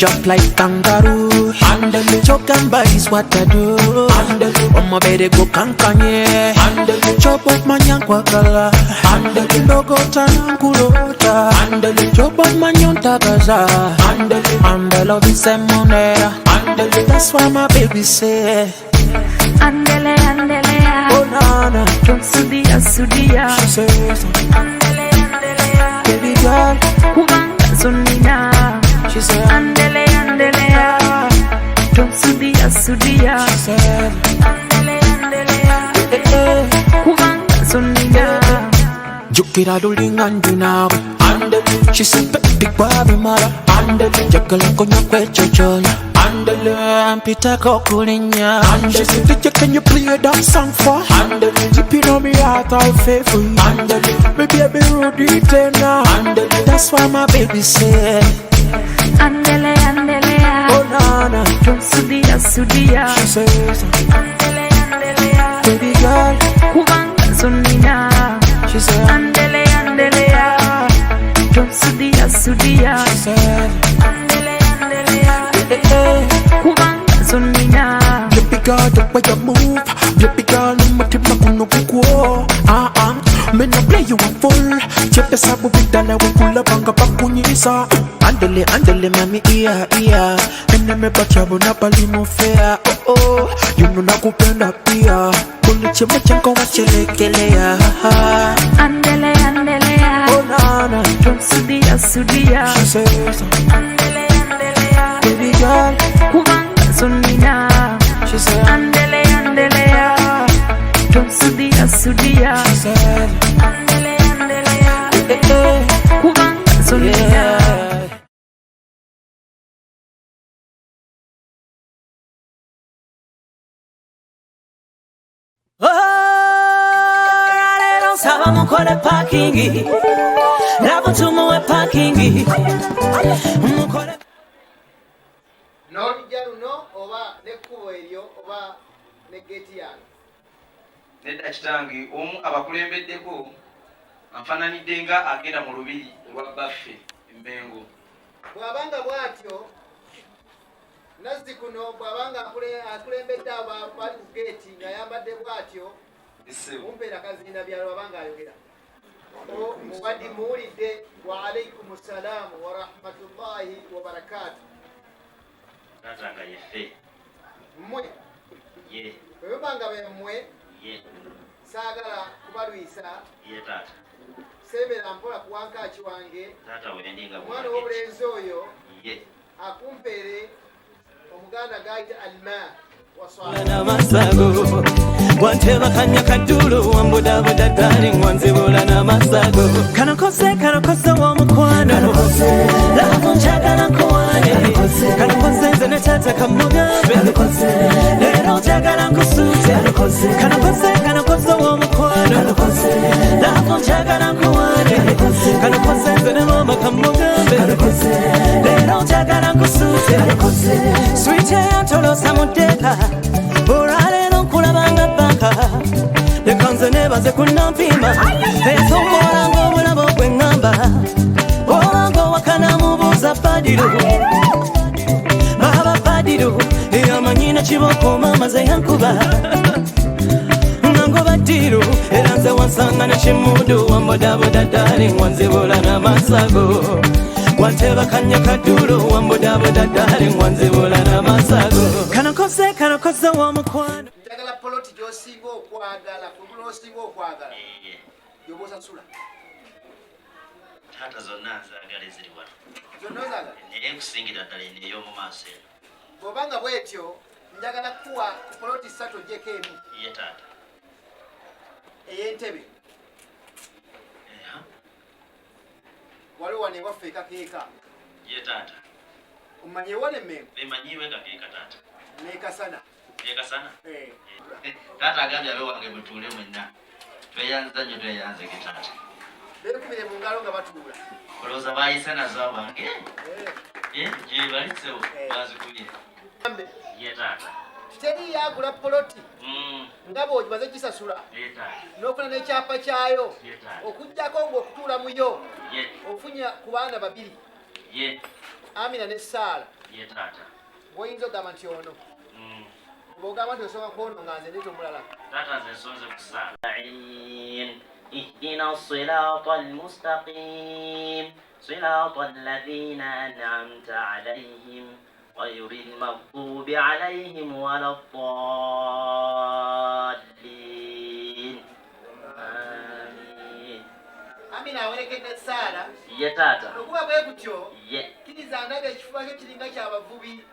jump like kangaroo. Handle it, choke and bite is what I do. Handle it, on my bed go kankanye. Handle it, chop up my nyankwa kala. Handle it, logo tanankulota. Handle it, chop up my nyonta gaza. Handle it, handle of this monera. Handle it, that's why my baby say. Andele, andele, oh nana, sudia, sudia. She says, Andele, andele, baby girl, kubanga sonina. She said, andele, andele, sudia, sudia. She said, andele, andele, kubanga sonina. Jukira dulinga njinawe. Andele, she said, big baby mara. Andele, jakala konya kwecho chonya. Andele, ampita kokulinya. She said, DJ, can you play that song for? Andele, deep in my heart, I'll fail for you. Andele, baby, I be rude now. Andele, that's why my baby said. Andele, andele, oh nana, sudia, sudia. She says, andele, andele, baby girl, kubanga sonina. She said, andele, andele, sudia, sudia. She said, andele, andele, kubanga sonina. baby girl, the way you move, baby girl, mutima kuno kukuo. Me no play you a full. Chepe sabu vidala wikula banga pakunyisa. Andele, andele, mami iya, iya. Ene me bachabu na pali mufea. Oh, oh, you know nakupenda pia. Kuliche machenko wachelekelea. Andele, andele, oh nana, sudia, sudia. She says, andele, andele, baby girl, kubanga sonina. She said, andele, andele, sudia, sudia. She said, andele, andele, kubanga sonina. Saba mukole parking, labo tumuwe parking. Mukole. No lijalu no oba nekubo eryo oba ne gate yange. Nedda kitange omu abakulembeddeko anfaananidde nga agenda mu lubiri olwa baffe emmengo. Bw'abanga bw'atyo nazzi kuno bw'abanga akulembedde abo bali ku gate ng'ayambadde bw'atyo mumpeera kazinda byalo abanga ayogera. Mubaddi muwulidde wa alaikumu salaamu wa rahmatullahi wa barakaatu. Tatanga yeffe. Mmwe Ye. bwe banga be mmwe Ye. saagala kubalwisa. Ye taata. Seebera mpola ku wankaaki wange. Taata wendi nga omwana w'obulenzi oyo ye. akumpeere omuganda gayita alma Namasago, wanteba kanya kadulu, wambuda buda darling, wanzibula namasago. Kanokose wa mukwano, lavo njagala nkuwane. Kanokose nze ne tata kamugambe, lero njagala nkusute. Kanokose wa mukwano, lavo njagala nkuwane. Kanokose nze ne mama kamugambe, lero njagala nkusute. Sweet yantolosa mudeka, olwaleero nkulabanga baka. Leka nze nebaze kunnampima, ensongola ng'obulabo gwe ŋŋamba. Oba ng'owakana mubuuza Badiru, baba Badiru, eyamanyi na kiboko maama ze yankuba. Nango Badiru, era nze wansanga ne kimudu, wambodaboda darling, wanzibula n'amasago. Wanteba kanya kadulu, wambodaboda darling, wanzibula n'amasago. Kanokose wa mukwano. njagala poloti gy'osinga okwagala kulula osinga okwagala gy'oba osasula. Taata zonna nzaagala eziri wano. Zonna ozaagala Naye nkusingira ddala eno ey'omu maaso eno. bw'obanga bw'etyo njagala kuwa poloti 3 ogyeko emu Ye taata. ey'entebe. Waliwo wano ewaffe ekakeeka. Ye taata. Omanyi ewona emmengo Bemanyiiwe kakeeka taata. n'ekasana. Ekasana? Eh. Taata agambye abe wange mutuule mwenna. Tweyanza nnyo tweyanzege taata. Beekubire mu ngalo nga batuula. Olowooza baayise nazo abange? Gye balitsewo bazikubye. Ye taata. Teri yagula poloti nga bw'ogimaze kisasula Ye taata. n'ofuna n'ekyapa kyayo Ye taata. okuggyako ng'okutuula mu yo Ye. ofunye ku baana babiri Ye. Amina ne Saala. ye taata oyinza okugamba nti ono bw'ogamba nti osooka kwono nga nze ndeta omulala taata nze nsonze kusaala اهدنا الصراط المستقيم صراط الذين أنعمت عليهم غير المغضوب عليهم ولا الضالين آمين amina awerekedde saala ye taata okuba bwe kutyo ye kkiriza ndaba ekifuba kyo kiringa kyabavubi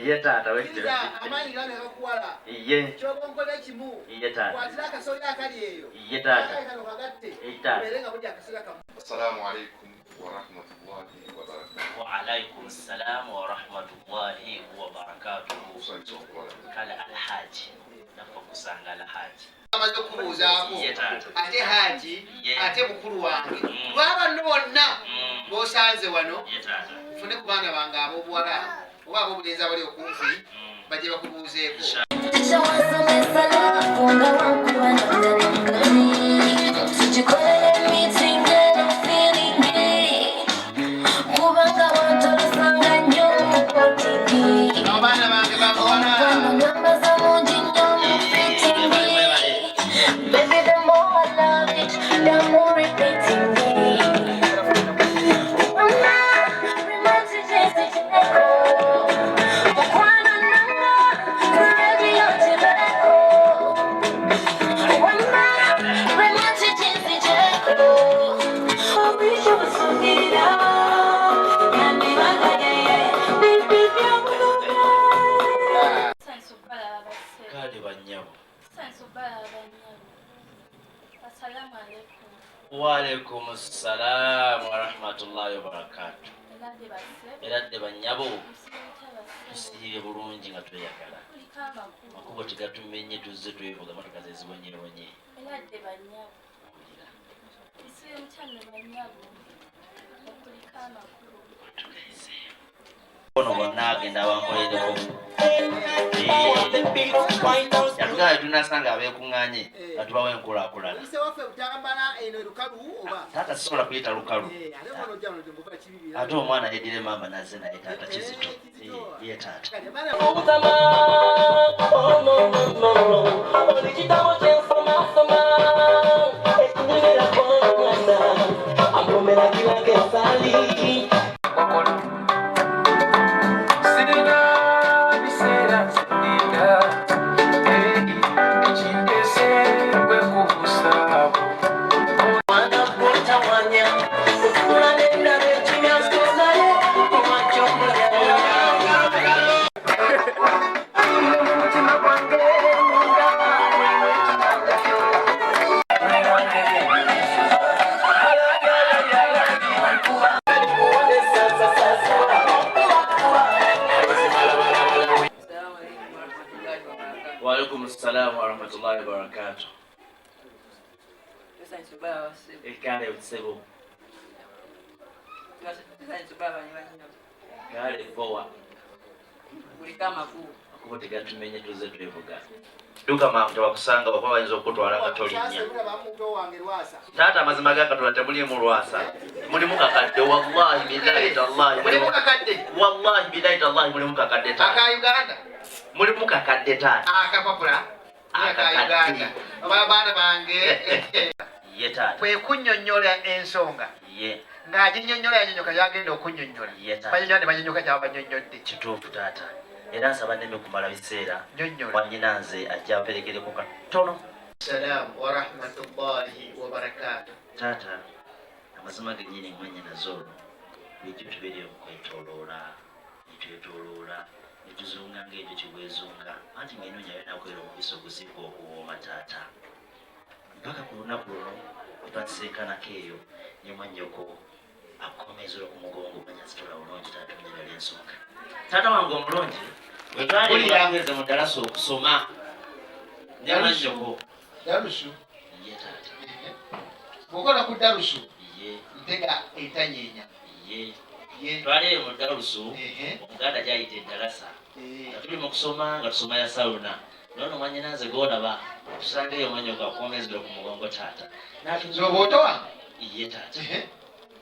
ye taata kkiriza amaanyi gange gakuwala ye kyogonkola kimu ye taata kwatira akasoli akali eyo ye taata kano kagatte taata ubeere nga mulya akasoli akamu Assalamu alaikum wa rahmatullahi wa barakatuh. وعليكم السلام ورحمة الله وبركاته قال الحاج نفق سانغ الحاج amaze okubuuzaako ye taata ate haji Ye. ate mukulu wange lwabanno bonna b'osanze wano ye taata fune ku baana bange ab'obuwala oba ab'obulenzi abali okumpi bajje bakubuuzeeko abaana bange babuwala Baby, the more I love it, the more repeating me. kale banyabo Assalamu alaikum. waalaikum assalaam warahmatullahi wabarakatu Elade basse. eradde banyabo Musirita basse. tusiire bulungi nga tweyagala Kuliko amakulu. makubo tegatumenye tuzze twevuga motoka zezibonyebonye Elade banyabo. Isiwe mchane banyabo. Kuliko amakulu. ono bonna agenda abankolereko yatugala tunasanga abeekuŋŋaanye batubawo enkulaakulana oyise waffe butambala eno lukalu oba taata sisobola kuyita lukalu ate mwana ojja wano gyomukola kibibira ate omwana yeddira emamba nazze naye taata kizito ye taata kale abaana waalaikum salaamu warahmatullahi wabarakatu ekale ekisebo kale bowa akubo tegatumenye tuze twevuga duka mangu tebakusanga bakuba bayinza okutwala nga tolinnya bamuto wange lwasa taata amazima gakatula temulimu lwasa mulimu kakadde wallahi billahi tallahi mulimu kakadde wallahi billahi tallahi mulimu kakadde taata aka Uganda mulimu kakadde taata akapapula aka Uganda abaana bange ye taata kwe kunnyonnyola ensonga ye ng'aginnyonnyola yanyonnyoka yagenda okunnyonnyola Ye taata. banyonnyola ne banyonnyoka kyaba bannyonnyodde kituufu taata era nsaba nneme kumala biseera nnyonnyola wanyina nze ajja aperekereko katono salaamu warahmatullahi wabarakatu taata amazima gennyini mwanye nazo bijjo tubiri okwetoloola netwetoloola netuzunga ng'ekyo kibwezunga anti ng'enoonya yonakwera omubisi oguzibwa okuwooma taata mpaka ku lunaku luno wetwasisinkanako eyo ne mwannyoko akukomeezera ku mugongo manya zitola bulungi taata onyerala ensonga taata wange omulungi wetwalengeze mu ddalasa okusoma ne mwannyoko dalusu ye taata bw'okola ku dalusu ye ntega etanyeenya ye twaleyo mu dalusu Ehe. omuganda gyayita eddalasa nga tuli mu kusoma nga tusoma ya saluna nono mwanyinanze golaba tusangeyo omwanyoka akukomeezera ku mugongo taata zoba oto wange ye taata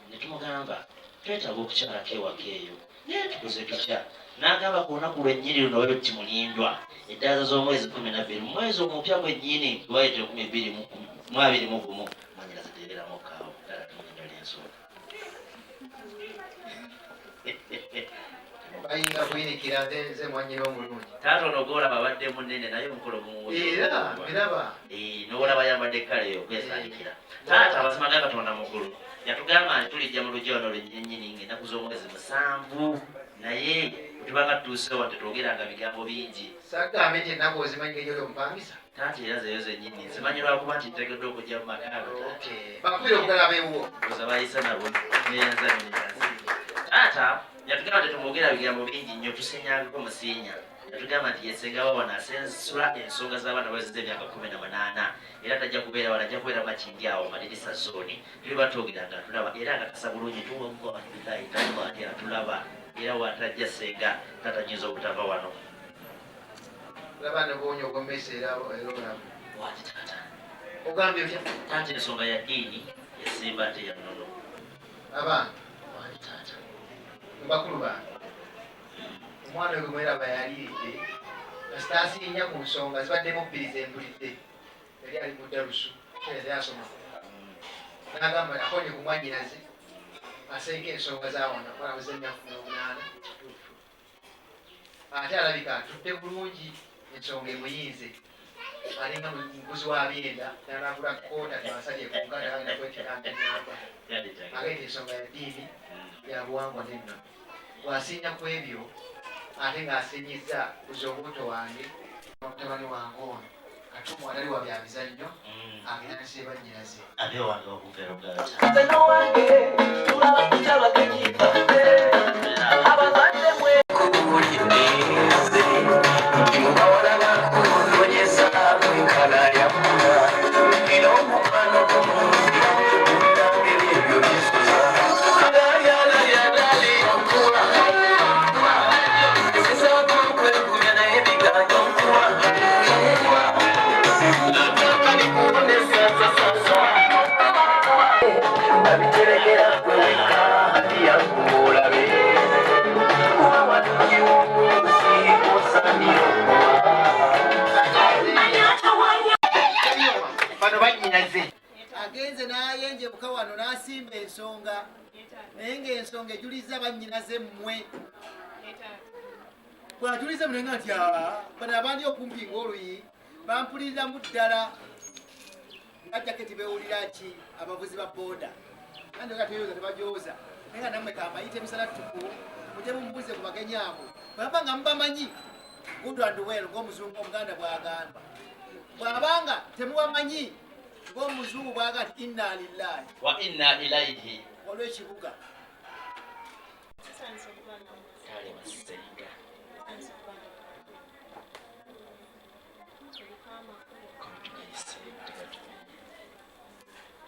ne tumugamba twetaaga okukyalako ewaka eyo tukoze tutya n'agamba ku lunaku lwennyini luno webyo kimulindwa eddaza z'omwezi 12 mwezi omupya gwennyini gwaite 2021 mwanyinaze teereramu kaawo ddala tunyonyola ensonga bayinza kuyirikira nze mwanyina omulungi taata ono golaba abadde munene naye omukolo era miraba n'olaba yambadde ekkala eyo okwesaanikira taata abasima ga katonda mukulu yatugamba nti tulijja mu lugya ono lwennyini ng'ennaku z'omwezi 7 naye tubanga tutuusewo tetwogeranga bigambo bingi sagambe nti ennaku ozimanyi ng'ejo lyomupangisa taata era zeyo zennyini nsimanyi lwakuba nti nteekeddwa okujja mu makaalo bakubira okugalaba ewuwo oza bayisa nabo neyanzaniriasi taata yatugamba tetumwogera bigambo bingi nnyo tusenyangako musiinya yatugamba nti yesengawo wano asensula ensonga z'abaana bazize emyaka 18 era tajja kubeera wano ajja kubeera makindi awo madirisa zooni tuliba twogeranga tulaba era nga tasa bulungi tuwogwaitatuwati atulaba era watajja senga tatanyiza obutava wano laba nebonyo ogomesa era olabu wati taata ogambye otya taata ensonga ya ddiini esimba ate ya nnono abaana wati taata bakulu bange omwana oyo mweraba yaliridde kasitaasiinya ku nsonga zibaddemu bbiri zempulidde yali ali mu dalusu yasoma nagamba akonye ku mwanyinaze asenga ensonga zawona mwana wezemyafuna 8 ate alabika atudde bulungi ensonga emuyinze alinga muguzi wa byenda nalagula koota tebasabye kunkana agenda kwekikanganamba ageeta ensonga ya ddiini ya buwangwa nenno bwasiinya ku ebyo ate ng'asinyiza kuza obuto wange mutabani wange ono katumu atali wa bya mizannyo agenda nesebanyinaze abe wange okuvera obwata agenze n'ayenje buka wano n'asimba ensonga naye ng'ensonga ejuliza bannyinaze mmwe bwatulize munenga nti bano abandi okumpi ng'oluyi bampuliriramu ddala nga jaketi bewulira ki abavuzi ba booda kandi nga teyoza tebajooza naye nga nammwe kamayite emisala-ttuku mujje mumubuze ku bagenyi abo bwaba nga mubamanyi good and well ng'omuzungu omuganda bw'agamba bw'abanga temubamanyi ng'omuzungu bwaga nti inna lillahi wa inna ilaihi olw'ekibuga kale masenga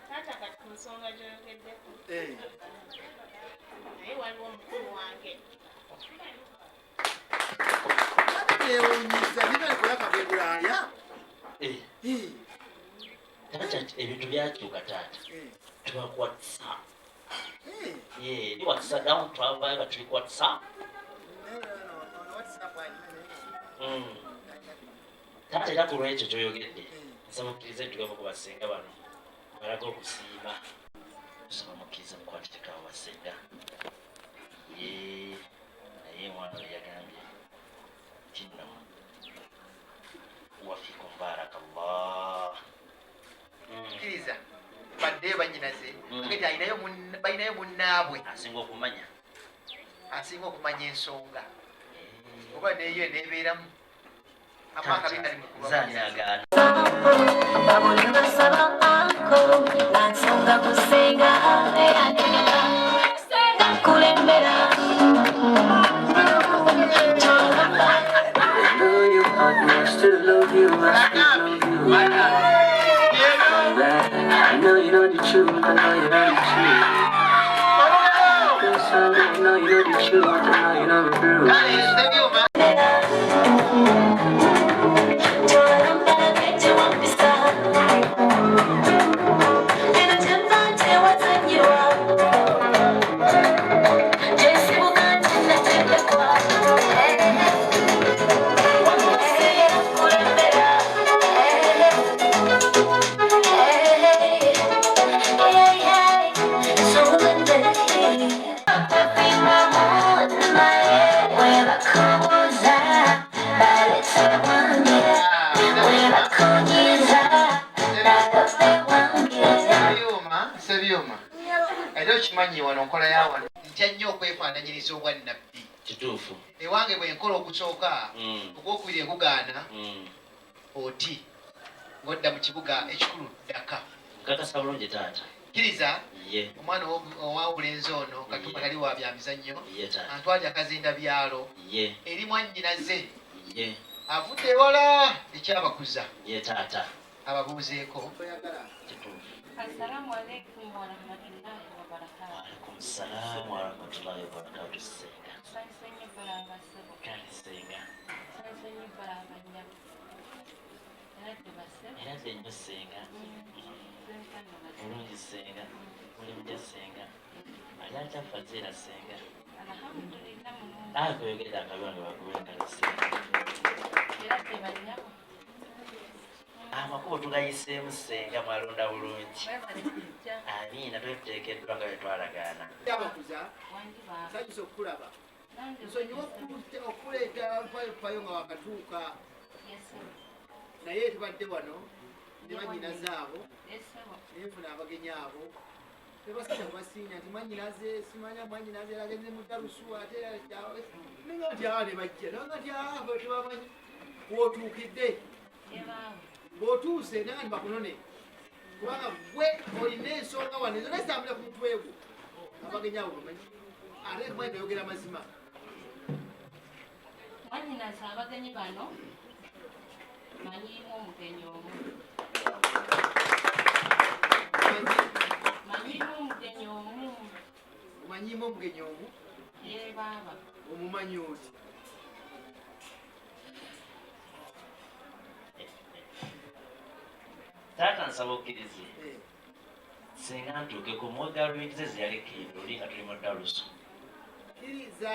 taata kati ku nsonga gyoyogeddeko naye waliwo omukulu wange ewunyiza nibalikoyakabebulaya taata ebintu byakyuka taata twakwatisa ni watisa down twavayo nga tuli kwatisa taata era ku lwekyo kyoyogedde nsaba mukkiriza entugava ku basenga bano balaga okusiima nsaba mukkiriza mukwatitekawo basenga naye mwana we yagambye kinnamu wafikum barakallah kkiriza baddeyo banyinaze ageti balinayo munnaabwe asinga okumanya ensonga oba neyo eneebeeramu amaka bingali zaniragaana I know you know the truth, I know you know the truth. I know you know the truth, I know you know the truth. Just okimanyi wano nkola ya wano ntya nnyo okwefaananyiriza obwannabbi kituufu ewange bwe nkola okusooka ogwokubiri enkugaana oti ng'odda mu kibuga ekikulu ddaka nkakasa bulungi taata kkiriza ye omwana owabulenzi ono katuma kali wa byamizannyo ye taata antwalya akazinda byalo ye eri mwannyinaze ye avudde ewala ekyabakuza ye taata ababuuzeeko kituufu Assalamu alaikum warahmatullahi wabarakatuh. waalaikum salaamu warahmatullahi wabarakatu senga Sansenye balanga sebo. kale senga Sansenye balanga nyabo. Era tebase. era nze nnyo senga bulungi senga muli mutya senga ali akyafazeera senga Alhamdulillah mulungi. akweyogedde akabange bakubenkale senga Era tebanyabo. amakubo tugayiseemu senga mwalonda bulungi Webale kujja. amiina tweteekeddwa nga bwe twalagaana abakuza Wangi baba. nsanyusa okukulaba Nange nsonyiwa okuleeta mpayo nga wakatuuka Yesu. naye tubadde wano ne bannyinaze abo Yesu. naye nfuna abagenyi abo tebasita kubasiinya nti mwanyinaze simanya mwanyinaze eragenze mu dalusu ate nenga nti awa ne bajja nanga nti abo tebamanyi bw'otuukidde Yebaawe. bw'otuuse nanga nti bakunone kubanga gwe olina ensonga wano zonna zitambula ku mutwe gwo abagenyi abo bamanyi ate kumanyi nayogera mazima Mwannyinaze abagenyi bano manyiimu omugenyi omu. Manyiimu omugenyi omu. omanyiimu omugenyi omu Ye baaba. omumanyi oti taata nsaba okkirize singa ntuuke ku mwogalubingize zeyaleka endoli nga tuli mu dalusu kkiriza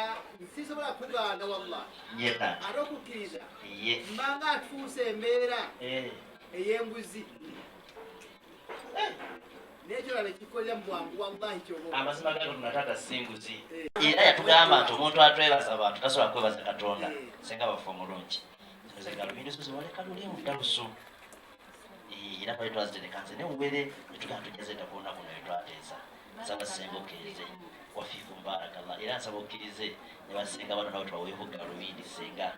sisobola kugaana walla ye taata ate okukkiriza ye mbanga atuuse embeera ey'enguzi nekirala ekikolera mu bwangu wallahi kyoba amazima gago tuna taata singuzi era yatugamba nti omuntu atwebaza abantu tasobola kwebaza katonda singa bafa omulungi egalubingizo zewaleka luli mu dalusu era twali twazitereka nze newubere netugamba tujazeta ku lunaku no etwateesa nsaba senga okkirize wafiiku mubarakallah era nsaba okkirize ne basenga bano nawe tubaweeho galubindi senga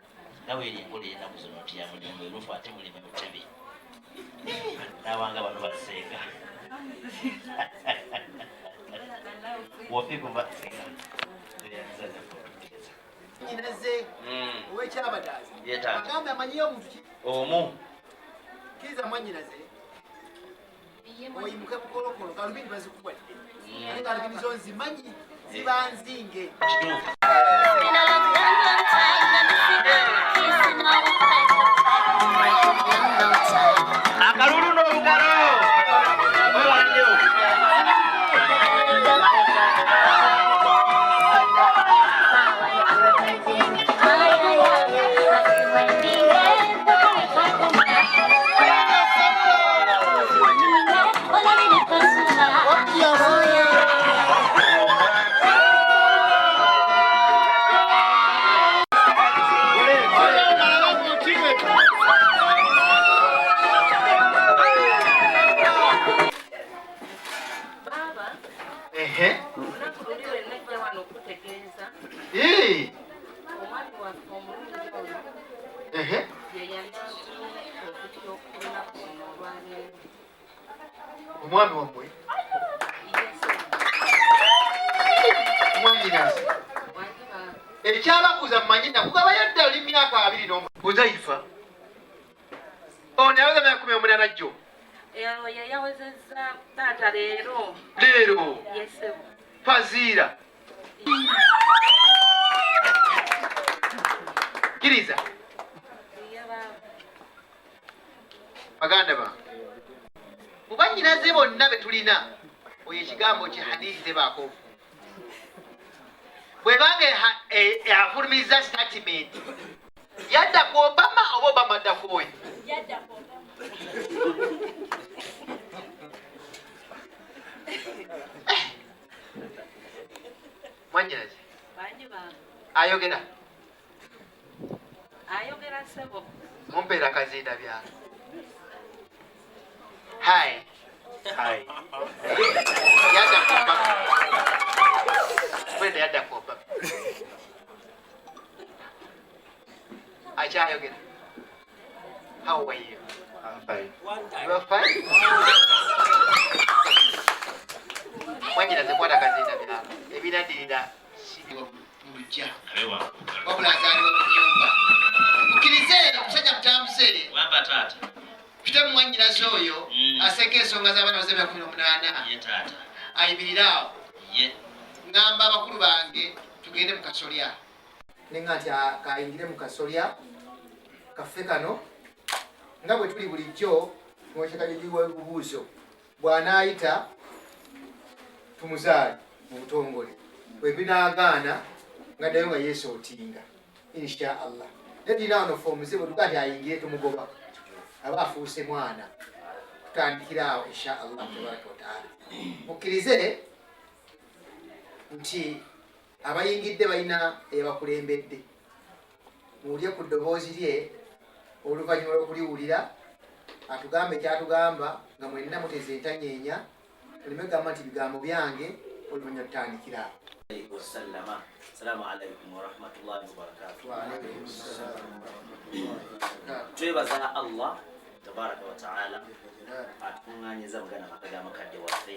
nga weeri enkola enaku zino nti ya mulimu erufu ate mulimu mutebe nawanga bano basenga wafiiku mubarakallah nyinaze owekyabadaazi Ye taata. agambe amanyiyo omuntu ki omu kkiriza mwanyinaze oyimuke bukolokolo galubindi bazikuwadde ate galubindi zo nzimanyi ziba nzinge kituufu akalulu n'olugalo owanjo Baaba. ehe Olunaku luli lwe najja wano okutegeeza omwami waffe omulungi ono ehe ye yanantumye okutya okunaku ono olwaleero. omwami wammwe mwanyinaze Wangi baaba. ekyabakuza mumanyi nakugabayo dda oli myaka 2 buzaifa ono yabaza myaka 18 jjo Eyo ye yawezezza taata leero. leero Yesebu. faziira kkiriza Ye baaba. baganda bange mu bannyinaze bonna be tulina oyo ekigambo ki hadithi tebaakovu bwebanga afulumiza statement yadda ku obama oba obama adda ku oyo mwanyinaze Bangi baaba. ayogera Ayogera ssebo. mumpeera akazinda byalo hai Hai. Yada kupa. Kwenda yada kupa. Acha again. How are you? I'm fine. You are fine? Mwanyina zekwata kazina byala. Ebinadirira sibyo mulujja. Wabula azaaliwa mu nnyumba. Mukkirize omusajja mutambuze. Wamba taata. Pita mu mwannyinaze oyo aseka ensonga z'abaana bazebya 18. Ye taata. Ayimirira awo. Ye. Ngamba abakulu bange tugende mu kasolya. Nenga nti kayingire mu kasolya kaffe kano nga bwe tuli bulijjo mwekekaligiwa ebubuuzo bw'anaayita tumuzaale mu butongole bwe binaagaana nga ddayo nga yeesootinga insha allah ne tulina wano foomuze bwe tugaa ti ayingire tumugoba aba afuuse mwana tutandikira awo insha allah tabaraka wataala mukkirize nti abayingidde balina eyabakulembedde muwulye ku ddoboozi lye oluvannyuma lw'okuliwulira atugambe kyatugamba nga mwenna muteze entanyeenya olime gamba nti bigambo byange oluvannyuma tutandikira wasallama assalamu alaikum warahmatullahi wabarakatuh. Twebaza Allah tabaraka wataala atukuŋŋaanyiza mugana amaka g'amakadde waffe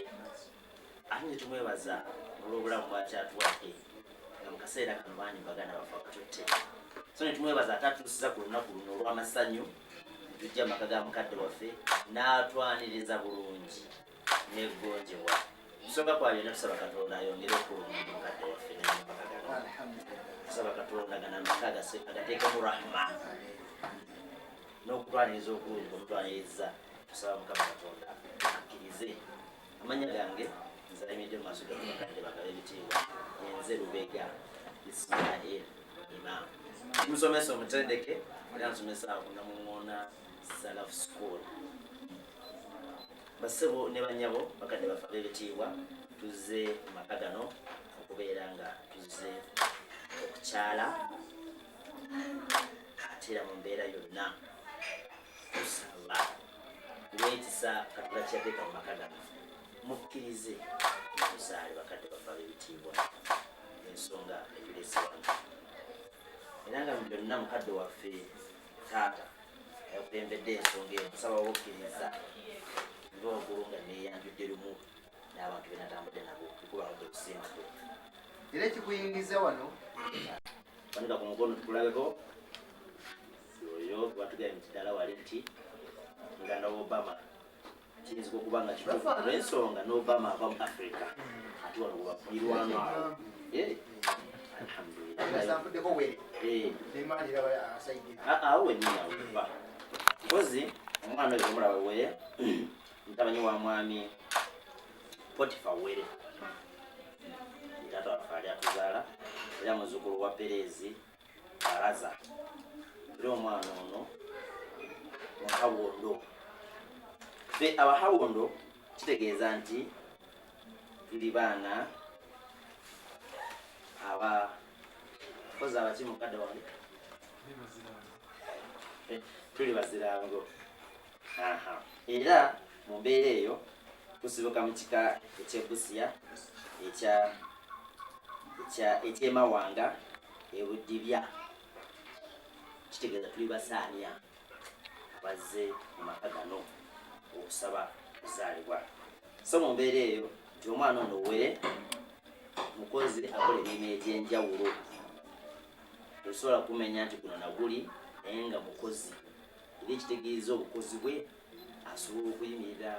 ate ne tumwebaza olw'obulamu bwakyatuwadde nga mu kaseera kano bangi baganda bafe akatutte so ne tumwebaza ate atuusiza ku lunaku luno olw'amasanyu tujja amaka g'amukadde waffe n'atwaniriza bulungi n'eggonjebwa tusooka kwa byonna tusaba katonda ayongere okulungi mukadde waffe n'amaka gano tusaba katonda gana amaka agateekemu rahma n'okutwaniriza okulungi omutwaniriza tusaba mukama katonda akkirize amanya gange nzalimidde mu maaso g'abakadde bagaba ebitiibwa enze Lubega Ismail Imam musomesa omutendeke era nsomesa kunamuŋŋoona Salaf School. Bassebo ne bannyabo bakadde bafe ab'ebitiibwa tuzze mu maka gano okubeera nga tuzze okukyala ate era mu mbeera yonna tusaba kulwekisa Katonda kyateeka mu maka gano mukkirize muzaale bakadde bafe ab'ebitiibwa ensonga ebirese wano era nga byonna mukadde waffe taata yakulembedde ensonga eyo nsaba wokkiriza ng'ogulu nga neeyanjudde lumu n'abantu be natambudde nabo tukubanga tekusiimako era ekikuyingiza wano wanika ku mukono tukulabeko oyo batugambye nti ddala wali nti muganda wa Obama kiyinzika okuba nga kituufu olw'ensonga n'Obama ava mu Africa ate wano webapulirwano awo awo wennyini aweva mpozi omwana oyo omulaba weye mutabanyi wa mwami Potifa Were taata waffe ali atuzaala era muzzukulu wa Perezi Baraza era omwana ono muhawondo ffe abahawondo kitegeeza nti tuli baana aba koza abaki mukadde wange tuli bazirango era mu mbeera eyo tusibuka mu kika ekyebusiya ekyemawanga ebuddibya kitegeeza tuli basaania abazze mu maka gano okusaba kuzaalibwa so mu mbeera eyo nti omwana ono Were mukozi akola emirimu egy'enjawulo tosobola kumenya nti guno naguli naye nga mukozi era ekitegeeza obukozi bwe asobola okuyimirira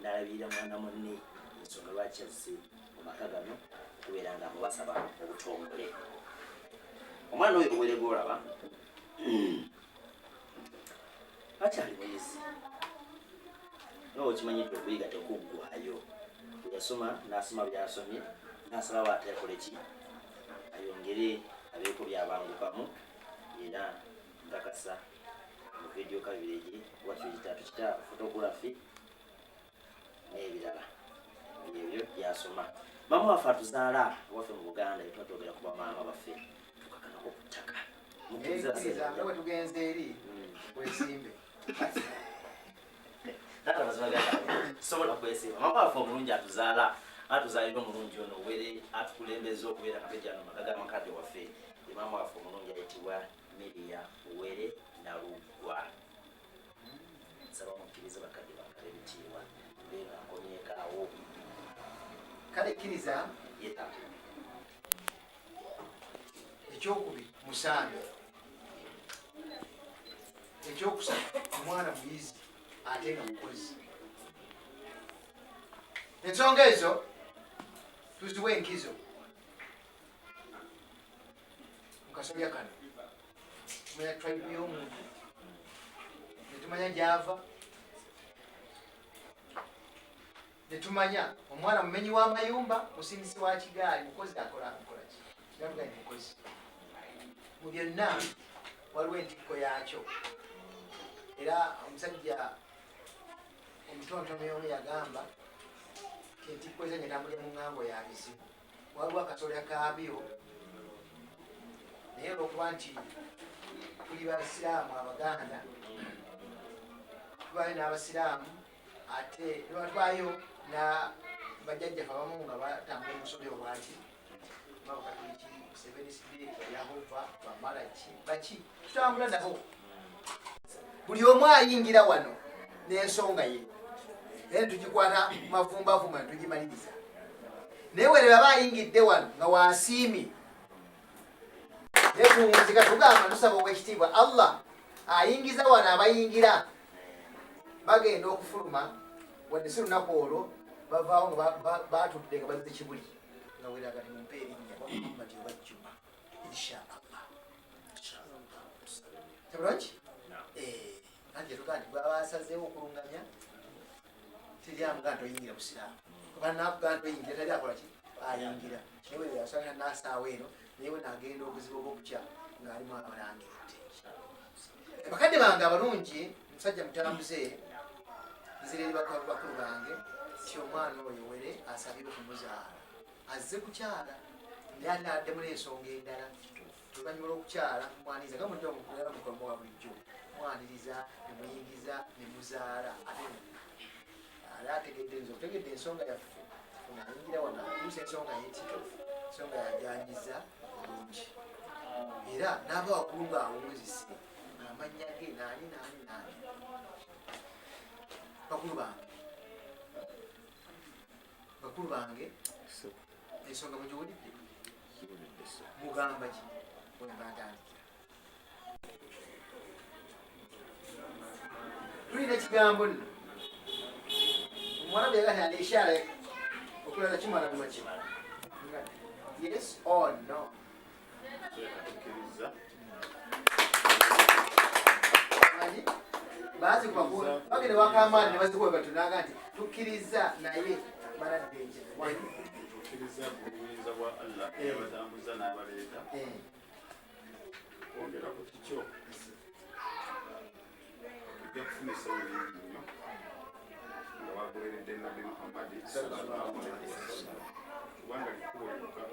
n'alabirira mwana munne ensonga lwaki azze mu maka gano kubeera nga mubasaba obutongole omwana oyo Were gwolaba akyali muyizi nawe okimanyidde okuyiga tekuggwayo yasoma n'asoma byasomye n'asaba bw'ate yakole ki ayongere abeeko byabangukamu era nkakasa mu vidiyo kabireji watyo kitatu kita photography n'ebirala ebyo byasoma maama waffe atuzaala waffe mu Buganda etwatwogera ku bamaama baffe tukakanako ku ttaka bwe tugenze eri wesimbe taata mazima gata sobola kwesiima mama waffe omulungi atuzaalira omulungi ono were atukulembeza okubeera kabejjano maka g'amakadde waffe ye mama waffe omulungi ayitibwa Miriya Were Nalugwa. Nsaba mukkirize bakadde bakale ebitiibwa mbeera nkomyekaawo. Kale kkiriza ekyokubiri musambi, ekyokusatu omwana muyizi ate nga mukozi. Ensonga ezo tuziwa enkizo mukasolya kano. Tumanya tribe y'omuntu, netumanya gyava, netumanya omwana mumenyi w'amayumba, musingisi wa kigaali, mukozi akolaki yavuga ni mukozi. Mu byonna waliwo entikko yakyo. Era omusajja omutontomi omu yagamba ti entikko ezanye tambulya mu ŋŋambo ya bizibu. Waliwo akasolya kaabyo, naye olwokuba nti tuli basiraamu Abaganda, tubayo n'abasiraamu ate nebatwayo bajjajjaffe abamu nga batambula omusomi obwaki bakatuliki Seveniside Yehova Bamalaki baki tutambula nabo. Buli omu ayingira wano n'ensonga ye era tugikwata mavumbavuma tugimaliriza. Naye were baba ayingidde wano nga wasiimi nekunzika tugamba tusaba owekitiibwa Allah ayingiza wano abayingira bagenda okufuluma wadde si lunaku olwo bavaawo nga batudde nga bazze kibuli nga weraga nimumpe erinnya Muhammad obajjuma inshaallah. Tabulaki anti tugaa nti babasazeewo okulungamya teryamugaa nti oyingira busiraamu kuba nakugaa nti oyingira tali akolaki ayingira naye yasanga nasaawa eno naye nagenda obuzibu obwokukya ng'alimu abalangirite. Bakadde bange abalungi, musajja mutambuze nzireri bakulu bange ti omwana oyo Were asabire okumuzaala azze kukyala naye anaddemu n'ensonga endala. Oluvannyuma lw'okukyala mwaniriza nga mudde omukulala mukomo wa bulijjo mwaniriza nemuyingiza nemuzaala ate ategedde nze otegedde ensonga yaffe ayingira wano atuusa ensonga yetitofu ensonga yajanjiza bulungi era n'aba wakulu ngaawunzise amannya ge naani. Bakulu bange ensonga mugiwulidde mugamba ki webatandikira. Tulina ekigambo nno omwarabu yagaa alishaara okulala kimala lwaki yes or no. Bazi kubakulu bagende wakamaani nebazikuwe batunaga nti tukkiriza naye baladdenje tukkiriza buyinza bwa Allah batambuza n'abaleeta kwongera ku kikyo tujja kufuna essomo lingi nnyo nga bagoberedde Nabbi Muhammadi sallallahu alaihi wasallam kubanga likubo lyokka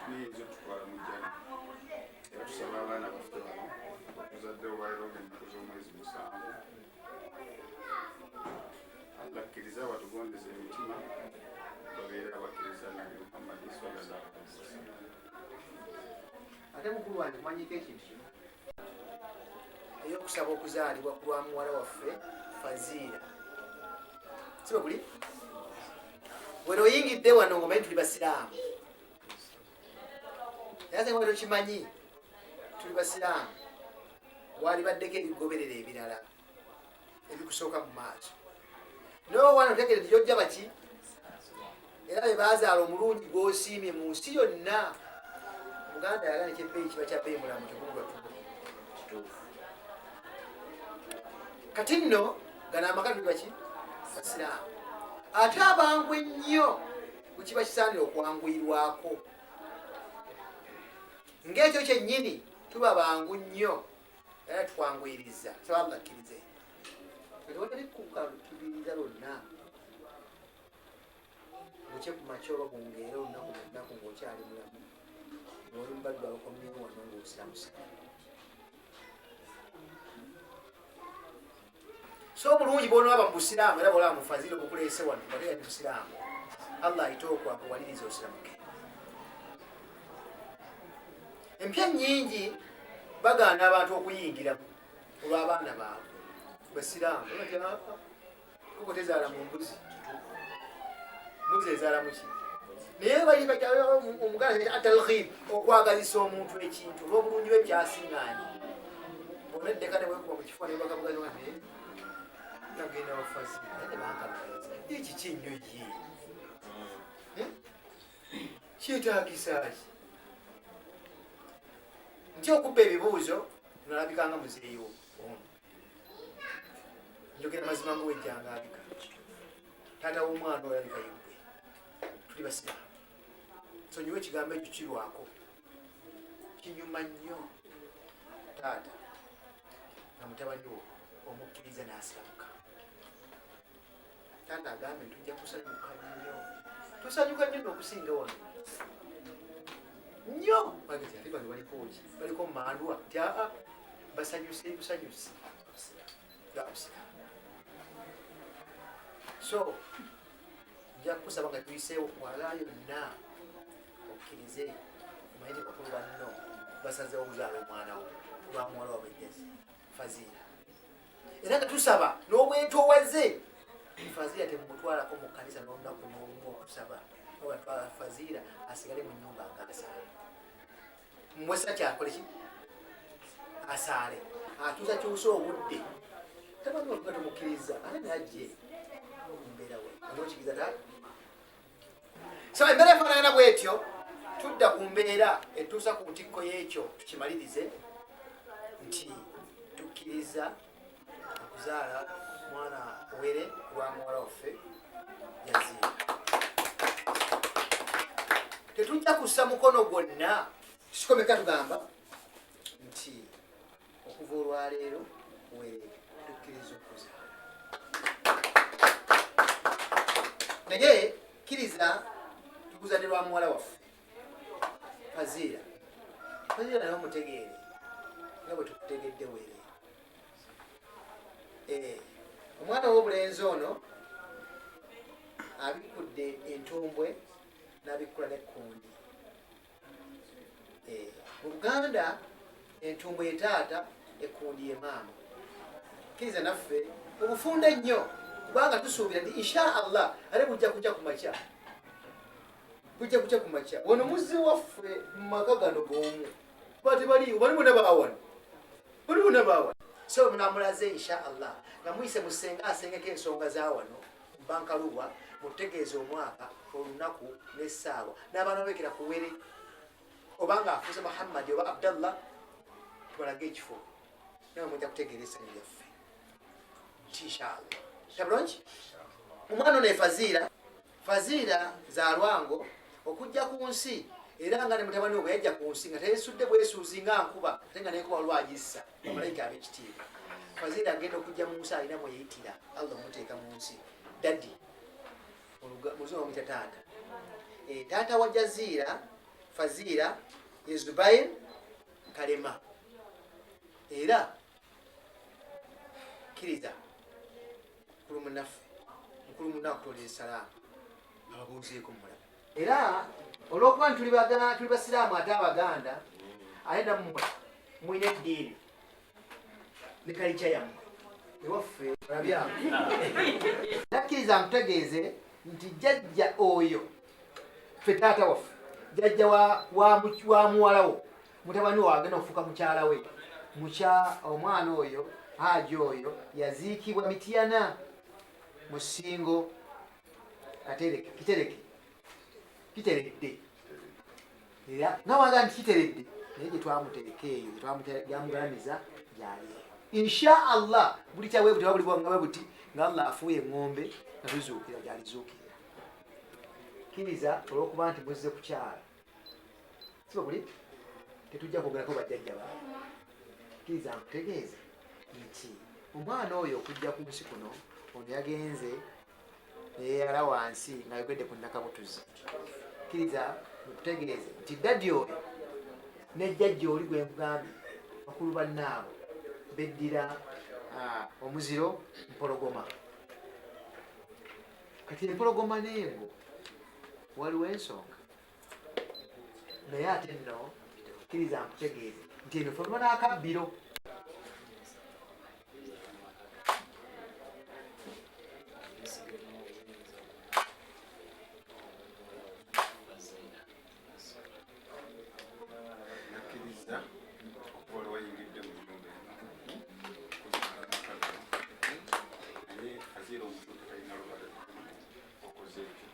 tuyinza otutwala mu jjana. Era tusaba abaana baffe bano okuzaddewo baliro ng'ennaku z'omwezi 7 Allah akkiriza batugondeza emitima babeere abakkiriza Nabbi Muhammadi sallallahu alaihi wasallam. Ate mukulu wange manyiko ekintu kino ey'okusaba okuzaalibwa ku lwa muwala waffe Faziila sibe kuli were oyingidde wano ngomanyi tuli basiraamu yaze were okimanyi tuli basiraamu wali baddeko ebigoberera ebirala ebikusooka mu maaso naye wana otegere tijojja baki era be bazaala omulungi gw'osiimye mu nsi yonna. Muganda yagana ekyebbeeyi kiba kya bbeeyi mulamu kikungwa kituufu. Kati nno gano amaka tuli baki basiraamu ate abangu ennyo bwe kiba kisaanira okwanguyirwako ng'ekyo kyennyini tuba bangu nnyo era tukwanguyiriza sabanga akkirize tebirira lwonna bukye ku makya oba bungeera olunaku lwennaku ng'okyali mulamu n'oli mubadde abakomyewo wano ng'osiramusira. so bulungi bw'onoaba mu busiraamu era bw'olaba mu fazila obukuleese wano batera mu busiraamu Allah ayita okwakuwaliriza osiramuke. Empya nnyingi bagaana abantu okuyingiramu olw'abaana baabwe basiraamu kuko tezaala mu mbuzi ezaala muki naye omuganda atalkhib okwagazisa omuntu ekintu olw'obulungi bwe kyasiŋŋaanye oneddeka newekuba mu kifo nebagabugaza nagenda bafazira naye nebankalaza eki kinnyo ye kyetaagisaki nti okubba ebibuuzo nalabikanga muzeeyo njogera mazima nga wejjanga abika taata w'omwana oyalika yegwe tuli basiraamu so nyiwe ekigambo ekyo kirwako kinyuma nnyo taata nga mutabani wo omukkiriza n'asiramuka taata agambe tujja kusanyuka nnyo tusanyuka nnyo n'okusinga wano nnyo bagezi ate bano balikoki baliko mumandwa nti aa basanyuse busanyusi gabusira so nja kusaba nga tuyiseewo wala yonna okkirize omanyi bakulu banno basazewo okuzaala omwana wo lwa muwala wabwejjazi fazila era nga tusaba n'obwetoowaze fazila temumutwalako mu kkanisa n'olunaku n'olumu okusaba obatwala fazila asigale mu nnyumba ngaasaale mwesa kyakole ki asaale atuuza kyusa obudde tabanyi oluga tumukkiriza ate najje mumbeera we onokikiriza ta so embeera efaanagana bwetyo tudda ku mbeera etuusa ku ntikko y'ekyo tukimalirize nti tukkiriza okuzaala mwana were lwa muwala waffe yaziira tetujja kussa mukono gwonna tusikomeka tugamba nti okuva olwaleero were tukkiriza okuzaala naye kkiriza tukuzadde lwa muwala waffe fazila naye omutegeere nga bwe tukutegedde were omwana w'obulenzi ono abikkudde entumbwe n'abikkula n'ekkundi mu Buganda entumbwe ye taata ekkundi ye maama kkiriza naffe obufunda ennyo kubanga tusuubira nti insha Allah ate bujja kuja ku makya wano muzzi waffe mu maka gano g'omu balimu nabawano so namulaze insha Allah namuyise musenga asengeko ensonga za wano bankaluwa mutegeeza omwaka olunaku n'essaawa n'abaana bekera ku were obanga afuuse Muhammad oba Abdallah tubalaga ekifo nawe mujja kutegeera essanyu lyaffe nti insha Allah tabulungi omwana ono fazila za lwango okujja ku nsi era nga ne mutabani we bwe yajja ku nsi nga teyesudde bwesuuzi nga nkuba ate nga nenkuba lwagissa bamalayika ab'ekitiibwa fazila agenda okujja mu nsi alina mwe yeyitira Allah omuteeka mu nsi daddi muzungu bamuyita taata taata wa jaziira fazila ye Zubair Kalema era kkiriza mukulu munaffe mukulu munna akutolera essalaamu ababuuzeeko mulaba era olw'okuba nti tuli basiraamu ate abaganda ate nammwe mwine eddiini ne kalica yammwe ewaffe olabyamu nakkiriza nkutegeeze nti jjajja oyo ffe taata waffe jjajja wa muwala wo mutabani wo agenda okufuuka mukyala we omwana oyo haji oyo yaziikibwa Mityana mu Ssingo Katereke kiteredde era nawaga nti kiteredde naye gye twamutereka eyo gyamugaalamiza gyaliyo insha Allah buli kyawe buti buli bwanga bwe buti nga Allah afuuye eŋŋombe nga tuzuukira gyalizuukira kkiriza olw'okuba nti muzze kukyala siba buli tetujja kwogerako bajjajja baawe kkiriza nkutegeeze nti omwana oyo okujja ku nsi kuno ono yagenze neyeyala wansi ng'ayogedde ku nnakabutuzi kkiriza mukutegeeze nti daddi oyo ne jjajja oli gwe nkugambye bakulu bannaabo beddira omuziro mpologoma. Kati empologoma n'engo waliwo ensonga, naye ate nno kkiriza nkutegeeze nti eno fenuma n'akabbiro. nakkiriza okuba wayingidde mu nyumba naye kaziira omutuuke talina lubala okoze ekyo.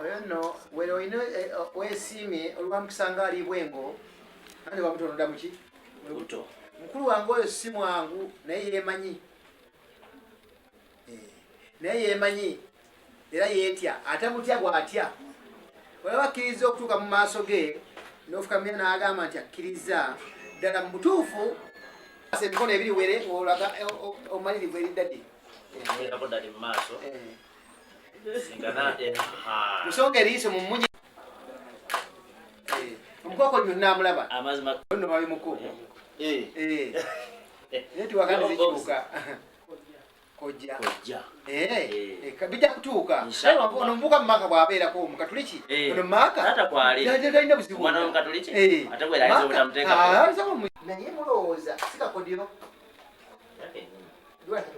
Oyo nno were olina weesiimye olwamukisa nga ali bwengo ande wamutonda muki Buto. mukulu wange oyo si mwangu naye yeemanyi, naye yeemanyi era yeetya, atamutya bw'atya. Olaba akkiriza okutuuka mu maaso ge n'ofukamira n'agamba nti akkiriza ddala mu butuufu emikono ebiri were olaga omalirivu eri ddadde Nako ddali mu maaso. nsonga eriiso mu munyi omukoko byonna amulaba Amazima nno babi muku naye tiwakandi zikibuka kojja bijja kutuuka ono mubuka mu maaka bw'abeerako omukatuliki ono mu maaka talina buzibu naye mulowooza si kakodiro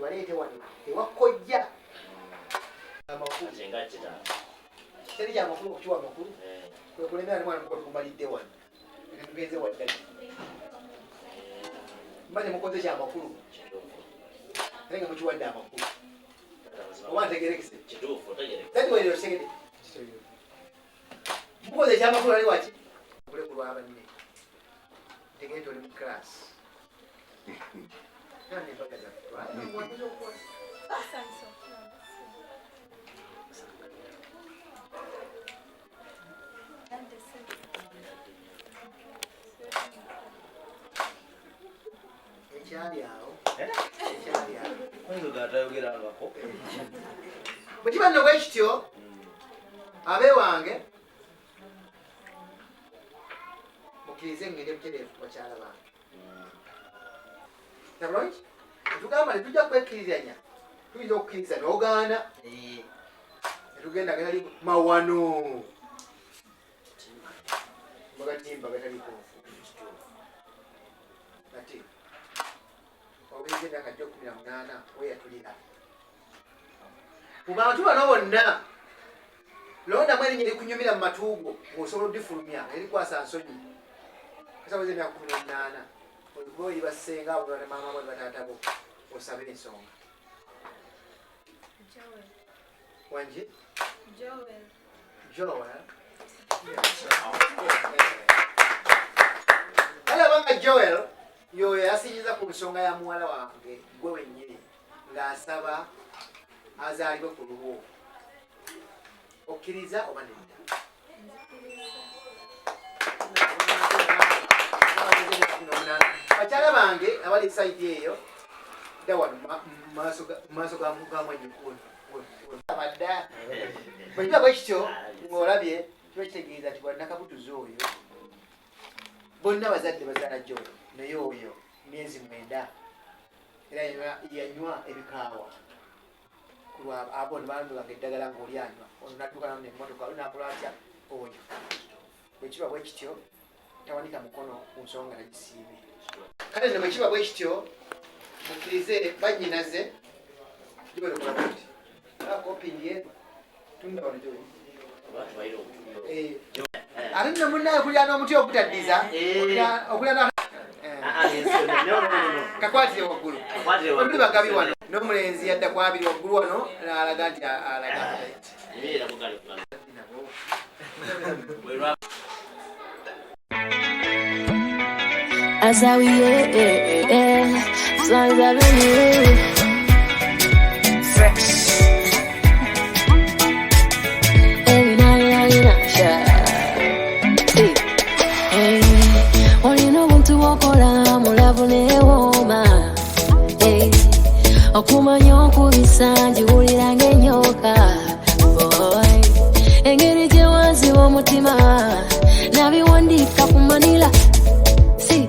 waleete wano ewakojja amakulu kitali kyamakulu okukiwa amakulu kwekulemera nimwana mukolo kumalidde wano tugenze waddali manye mukoze kyamakulu naye nga mukiwadde amakulu oba ntegerekese tatiwereosegede mukoze ekyamakulu ali waki okulekulwa banne tegende oli mu class nanembaga ekyali awo bwe kiba nno bwe kityo abeewange mukkirize ngende butereevu bakyala bange tabulungi netugamba netujja kwekkirizanya tuyinza okukkiriza n'ogaana netugenda gatali mawano bagatimba gataliku ati obuyinza emyaka gyo 18 weyatulira mu bantu bano bonna londamu erinnya erikunyumira mu matuugo ng'osobola oddifulumya erikwasa nsonyi kasaweza emyaka 18 olikuba oli basenga abo ne maama bo ne bataatabo osabe ensonga wanje Joel kale abanga Joel yoyo yasinyiza ku nsonga ya muwala wange gwe wennyini ng'asaba azaalibwe ku lulwo okkiriza oba nedda bakyala bange abali saidi eyo dda wano mumaaso ga mwanyikuni abadda bwekiba bwe kityo ng'olabye kiba kitegeeza nti bwannakabutuzi oyo bonna bazadde bazaala Joel naye oyo myezi 9 era yanywa ebikaawa kulwa abo ne balondolanga eddagala ng'oli anywa ono nadduka namu nemmotoka oli nakola atya oyo bwe kiba bwe kityo tawanika mukono ku nsonga nagisiibye kale nno bwe kiba bwe kityo mukkirize bannyinaze gibalokola kuti akopingi eno tundabano gyoyi ate nno munnaye kulya n'omuti ogutaddiza okulya kakwatire waggulu buli bagabi wano n'omulenzi yadda ku 2 waggulu wano n'alaga nti alaga okumanya okubisa njiwulira ng'enyoka engeri gye wanziba omutima nabiwandiika ku manila si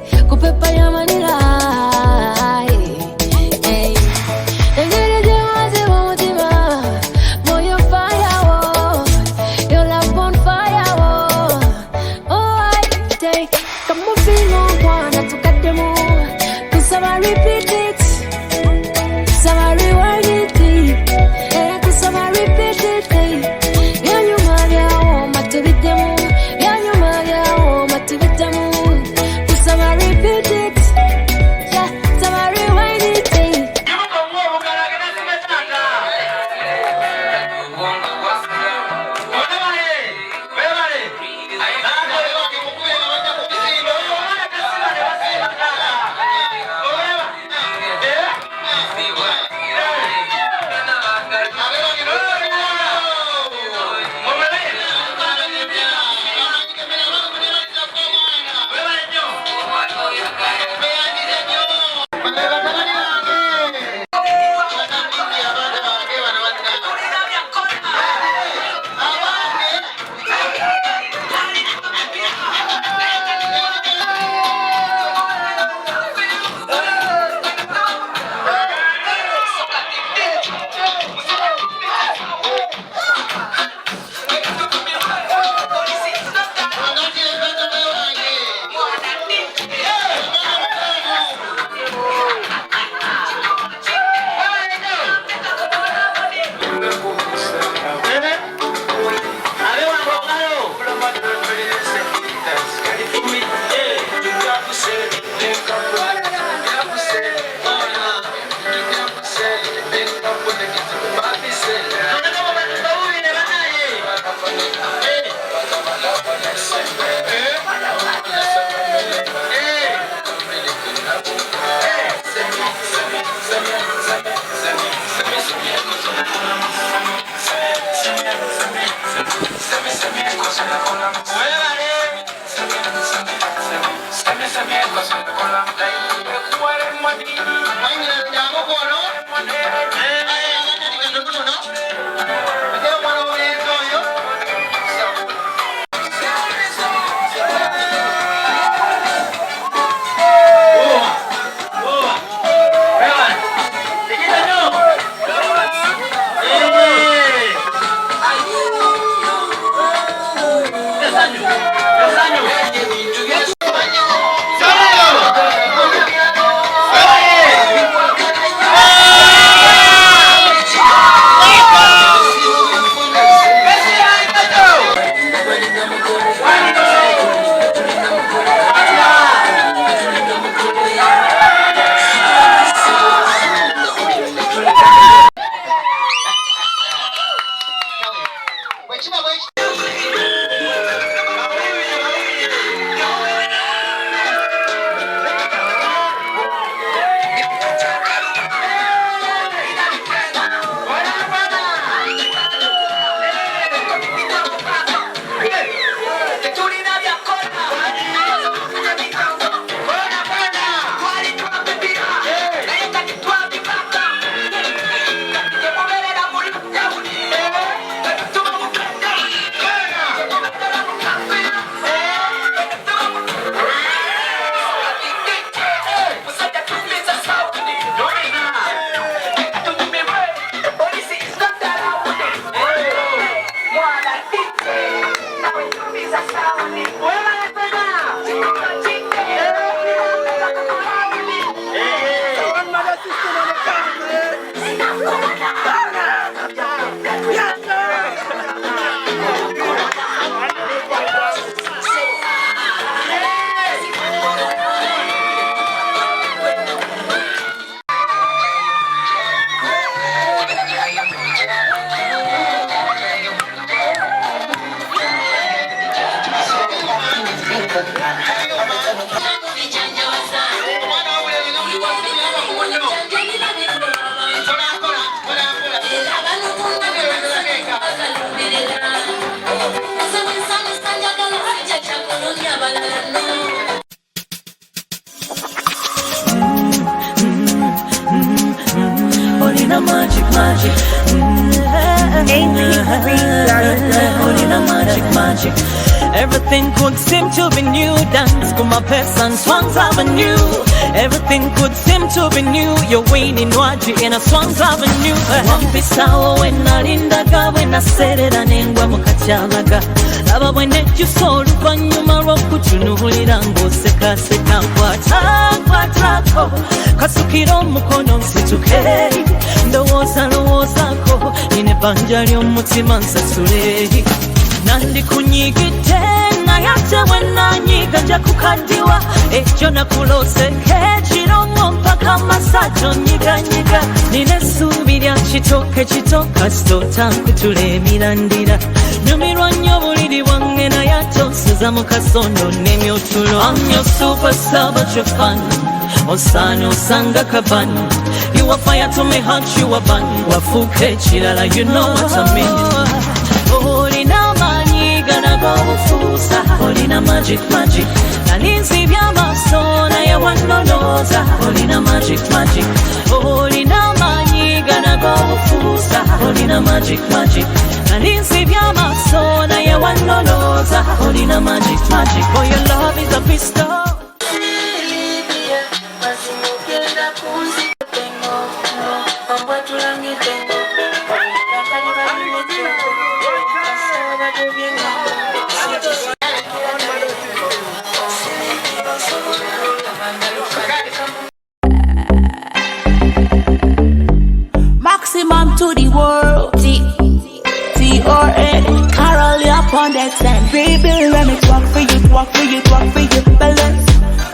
Olina magic, magic. Olina magic, magic. Everything could seem to be new. Dance for my best and Swans Avenue. Everything could seem to be new. You're winning Waji in a Swans Avenue. Wampisawo when nalindaga when I said it anengwa mukachalaga. Laba when you saw luvanyuma lw'okutunuulira ng'oseka kwata kasukira omukono nsituke ndowoozaako nina ebbanja ly'omutima nsasule nandikunyigidde naye ate bwe nanyiga nja kukaddiwa ekyo nakulooseko ekiro mpaka masajja onyiganyiga nina essuubi lya kito kasitota nkutula emirandira nyumirwa nnyo buliri bwange naye ate onsuza mu kasondo n'emyotulo I'm your superstar but you're fun Osano sanga kabani You are fire to me heart you are bun Wafuke chilala you know what I mean Olina mani gana go ufusa Olina magic magic Nalinzi bya maso na ya wanoloza Olina magic magic Olina mani gana go ufusa Olina magic magic Nalinzi bya maso na ya wanoloza Olina magic magic Oh your love is a pistol Maximum to the world. T-R-A Carol upon that stand. Baby, let me talk for you, balance.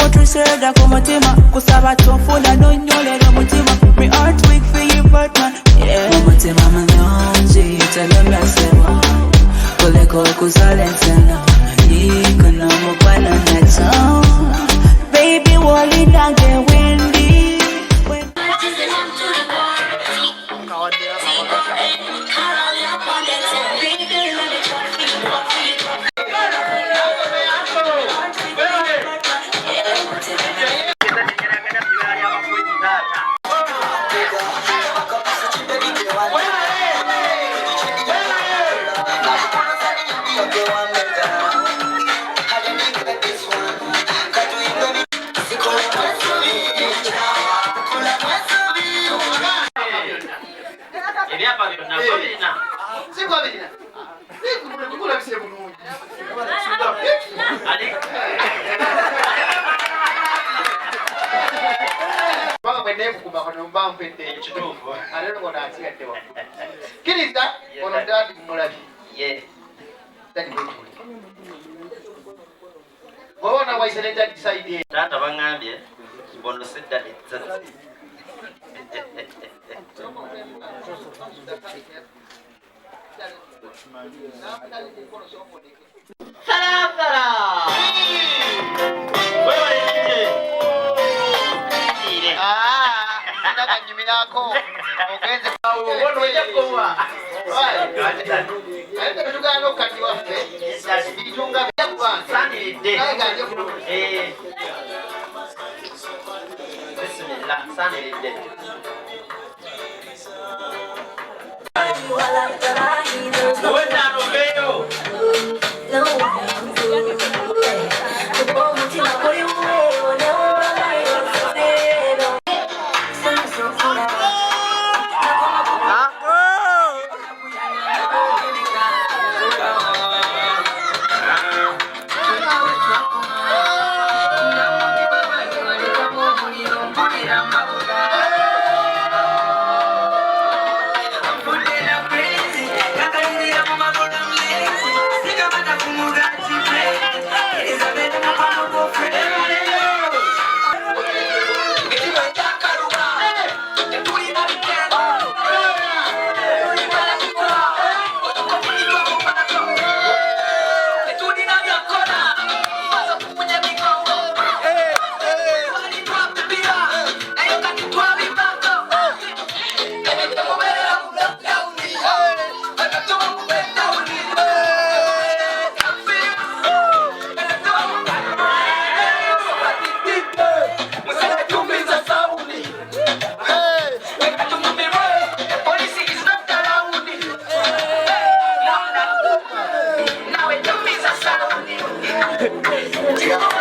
Otusega ku mutima kusaba tonfuna nonyolera mutima me heart weak for you partner yeah mutima mulungi telemesema koleko kusalensena yikono mukwana nato baby wolindange wendi Tata bangambye bono sedda etsatsi I'm Let's go.